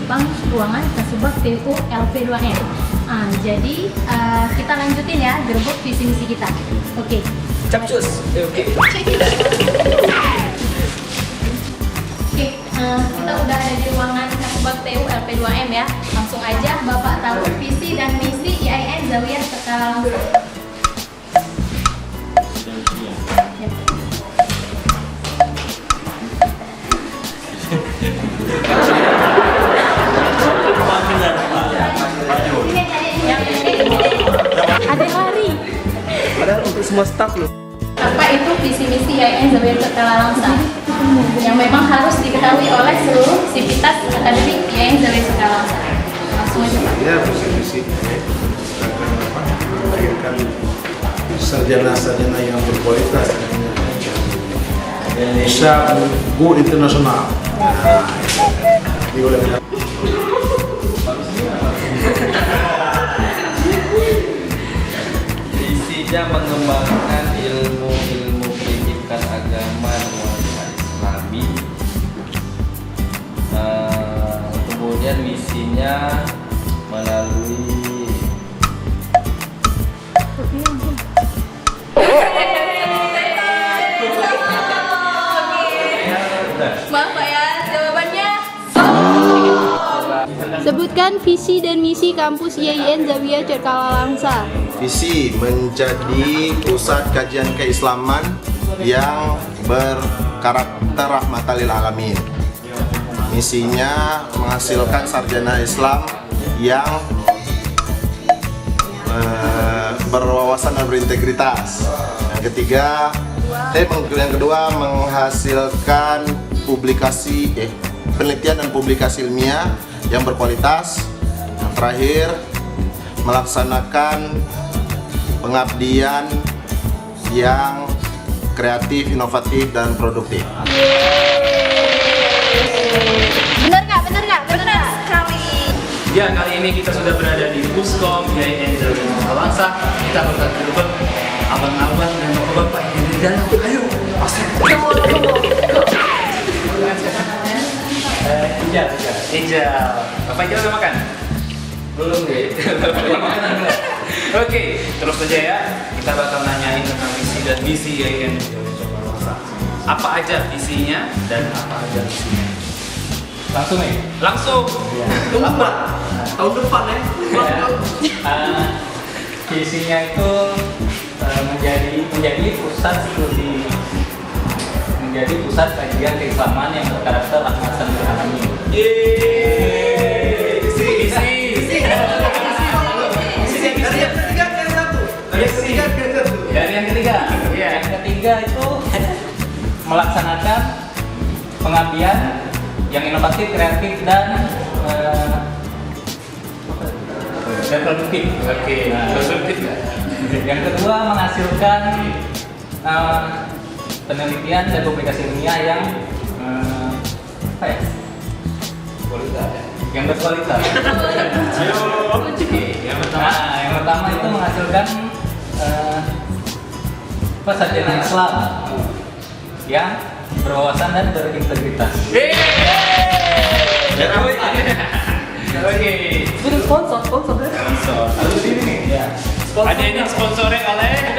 depan ruangan Kasubag TU LP2M. Jadi kita lanjutin ya gerbong visi misi kita. Oke. Capcus. Oke. Oke, kita udah ada di ruangan Kasubag TU LP2M ya. Langsung aja Bapak tahu visi dan misi IAIN Zawiyah Skala Langsa. Ada yang lari. Padahal untuk semua staff loh. Apa itu visi misi IAIN Zawiyah Skala Langsa? Yang memang harus diketahui oleh seluruh sivitas akademik IAIN Zawiyah Skala Langsa. Langsung aja Pak. Ya, visi-misi melahirkan sarjana-sarjana yang berkualitas bisa go internasional. Isinya mengembangkan ilmu-ilmu pendidikan agama nuansa Islami. Kemudian misinya melalui Maaf Pak ya, jawabannya sebutkan visi dan misi kampus IAIN Zawiyah Skala Langsa. Visi menjadi pusat kajian keislaman yang berkarakter rahmatan lil alamin. Misinya menghasilkan sarjana Islam yang berwawasan dan berintegritas. Yang kedua menghasilkan penelitian dan publikasi ilmiah yang berkualitas. Yang terakhir melaksanakan pengabdian yang kreatif, inovatif, dan produktif. Benar nggak? Benar sekali. Ya, kali ini kita sudah berada di Puskom IAIN Zawiyah Skala Langsa. Kita bakal berbagi abang-abang dan bapak-bapak yang di dalam. Ayo, pasang. Ijal. Bapak Ijal udah makan? Belum deh. Oke, terus aja ya. Kita bakal nanyain tentang visi dan misi IAIN Zawiyah Skala Langsa. Apa aja visinya dan apa aja misinya? Langsung nih. Langsung. Tahun depan ya. Visinya itu menjadi pusat studi, menjadi pusat kajian keislaman yang berkarakter rahmatan lil alamin. Yang ketiga itu melaksanakan pengabdian yang inovatif, kreatif, dan produktif. Oke, produktif ya. Yang kedua menghasilkan penelitian dan publikasi ilmiah yang Kualitas ya. yang berkualitas. Yang Pertama itu menghasilkan sarjana Islam yang berwawasan dan berintegritas. Oke. Sponsor. Harus ini nih. Ya. Ada ini sponsornya oleh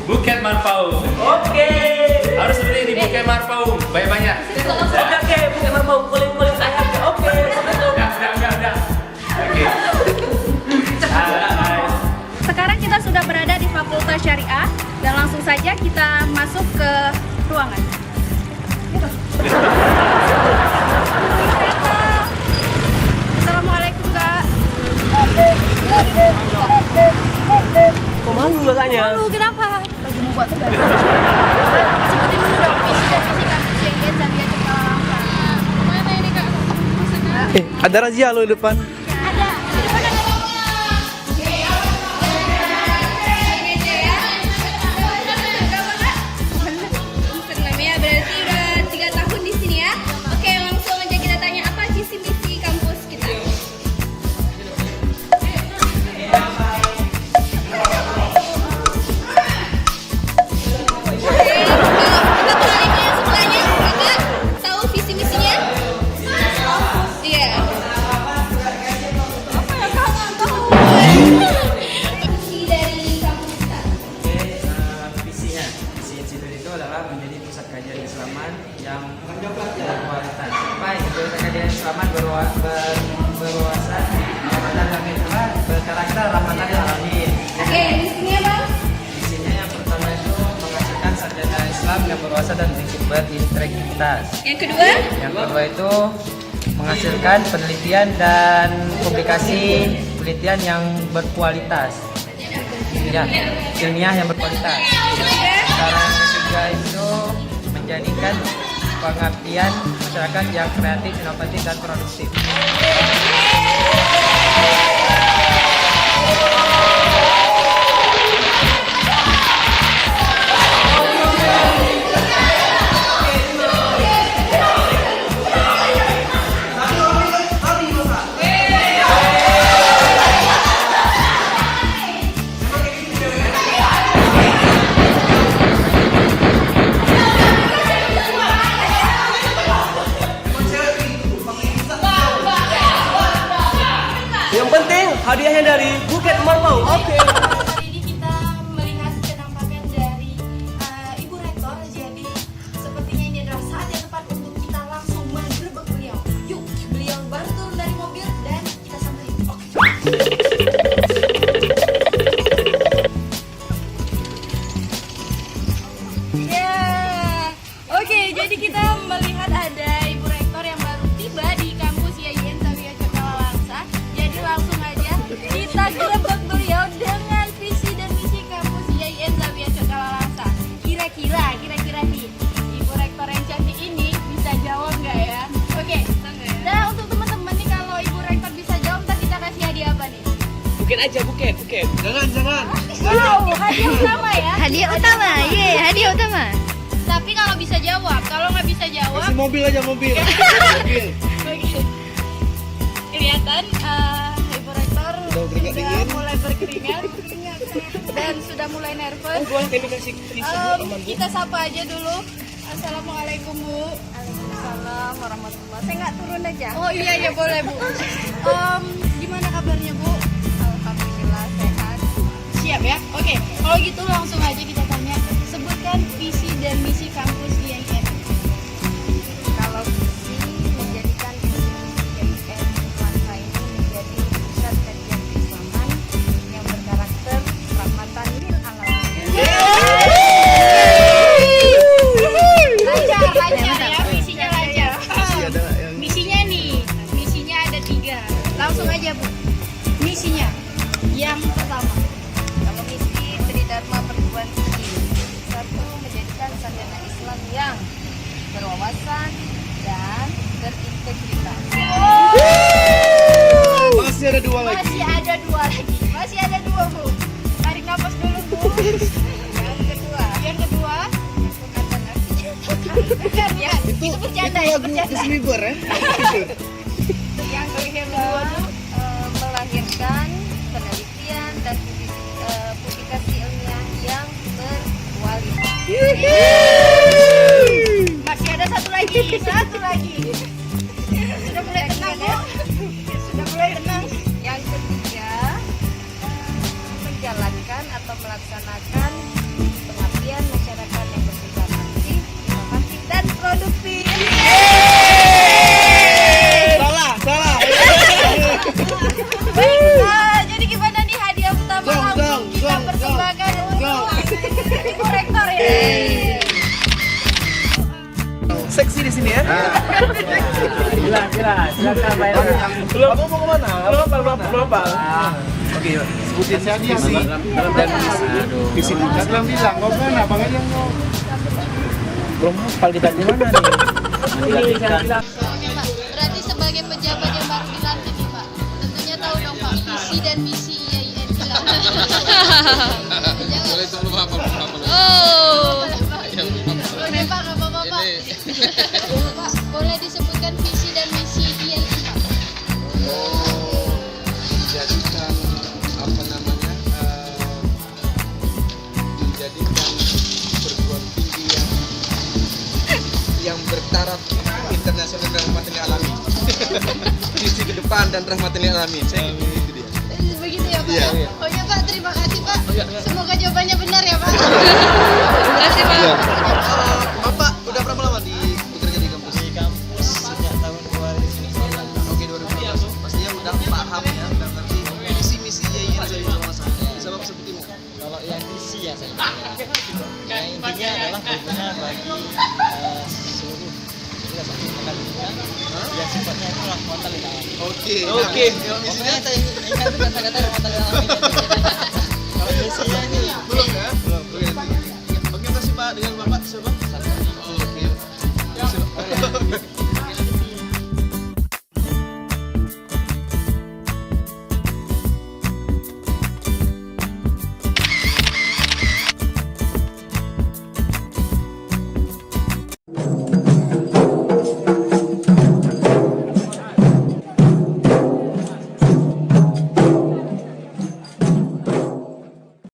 Buket Marpaung. Oke. Harus beli di Buket Marpaung. Banyak-banyak. Oke, Buket Marpaung kulit saya. Oke. Udah. Oke. Sekarang kita sudah berada di Fakultas Syariah dan langsung saja kita masuk ke ruangan. Assalamualaikum Kak. Kok malu katanya? Malu kenapa? Lagi mau buat tugas. Sebutin dulu dong visi dan misi kampus IAIN Zawiyah Skala Langsa. Mana ini Kak? Ada razia lo di depan. Ada. Di depan ada. Namanya berarti udah 3 tahun di sini ya. Oke, langsung aja kita tanya apa visi misi kampus kita. adalah menjadi pusat kajian Islaman yang berkualitas. Baik, pusat kajian Islaman berwawasan rahmatan lil alamin, berkarakter rahmatan lil alamin. Oke, misinya Bang? Isinya yang pertama itu menghasilkan sarjana Islam yang berwawasan dan berintegritas. Yang kedua? Yang kedua itu menghasilkan penelitian dan publikasi penelitian yang berkualitas. Ya, ilmiah yang berkualitas. Cara yang ketiga itu menjadikan pengabdian masyarakat yang kreatif, inovatif, dan produktif. Yang penting hadiahnya dari Buket Marmau. Oke. Hari ini kita melihat penampakan dari Ibu Rektor, jadi sepertinya ini adalah saat yang tepat untuk kita langsung menggerebek beliau. Yuk, beliau baru turun dari mobil dan kita samperin. Oke, jadi kita melihat ada Ibu Rektor yang baru tiba di kampus IAIN Zawiya Cakrawala. Jadi langsung aja kita gerebek beliau dengan visi dan misi kampus IAIN Zawiya Cakrawala. Kira-kira nih Ibu Rektor yang cantik ini bisa jawab nggak ya? Oke. Nah, untuk teman-teman nih kalau Ibu Rektor bisa jawab, ntar kita kasih hadiah apa nih? Buket aja, buket. Jangan. Wow, hadiah utama ya? Hadiah utama, hadiah utama. Tapi kalau bisa jawab, kalau nggak bisa jawab, Kasih mobil aja, mobil. oke. Kelihatan Ibu Rektor sudah mulai berkeringat dan sudah mulai nervous. Boleh kami kasih tisu aman, Bu? Kita sapa aja dulu. Assalamualaikum Bu. Waalaikumsalam warahmatullahi. Saya nggak turun aja. Oh iya ya boleh Bu. Gimana kabarnya Bu? Alhamdulillah sehat. Siap ya. Oke. Kalau gitu langsung aja kita tanya. Sebutkan visi dan misi kampus IAIN. Kalau visi menjadikan IAIN Nuansa ini menjadi pusat kajian keislaman yang berkarakter rahmatan lil alamin. Lancar ya, misinya lancar. Misinya nih, misinya ada 3. Langsung aja Bu. Misinya yang pertama. Kalau misi Tridharma Perguruan Tinggi, 1. Menjadikan sarjana Islam yang berwawasan dan berintegritas. Masih ada 2 lagi. Masih ada 2 lagi. Masih ada 2 Bu. Tarik nafas dulu Bu. Yang kedua. Bukan. Itu bercanda ya, bercanda. Sliver ya. Yang kedua, melahirkan penelitian dan publikasi ilmiah yang berkualitas. Masih ada satu lagi. Sudah mulai tenang Bu. Sudah mulai tenang. Yang ketiga, menjalankan atau melaksanakan pengabdian masyarakat yang bersifat aktif, inovatif, dan produktif. Salah. Baik, jadi gimana nih hadiah utama langsung kita persembahkan untuk Ibu Rektor ya. Seksi di sini ya. Silakan bayar. Kamu mau kemana? Belum. Oke, sebutin visi dan visi kita belum bilang. Kau kan abang aja mau. Belum hafal kita di mana nih? Oke Pak, berarti sebagai pejabat yang baru dilantik nih Pak, tentunya tahu dong Pak visi dan misi IAIN. Boleh tolong hafal. Oh. Boleh Pak, nggak apa-apa Pak. Pak, boleh disebutkan visi dan misi IAIN Pak? Menjadikan menjadikan perguruan tinggi yang bertaraf internasional dan rahmatan lil alamin. Visi ke depan dan rahmatan lil alamin. Saya itu dia. Begitu ya Pak? Iya. Oh ya Pak, terima kasih Pak. Semoga jawabannya benar ya Pak. Terima kasih Pak. misinya adalah berguna bagi seluruh yang sifatnya itu rahmatan lil alamin. Oke. Pokoknya saya ingat itu kata-kata rahmatan lil alamin. Kalau misinya ini belum ya?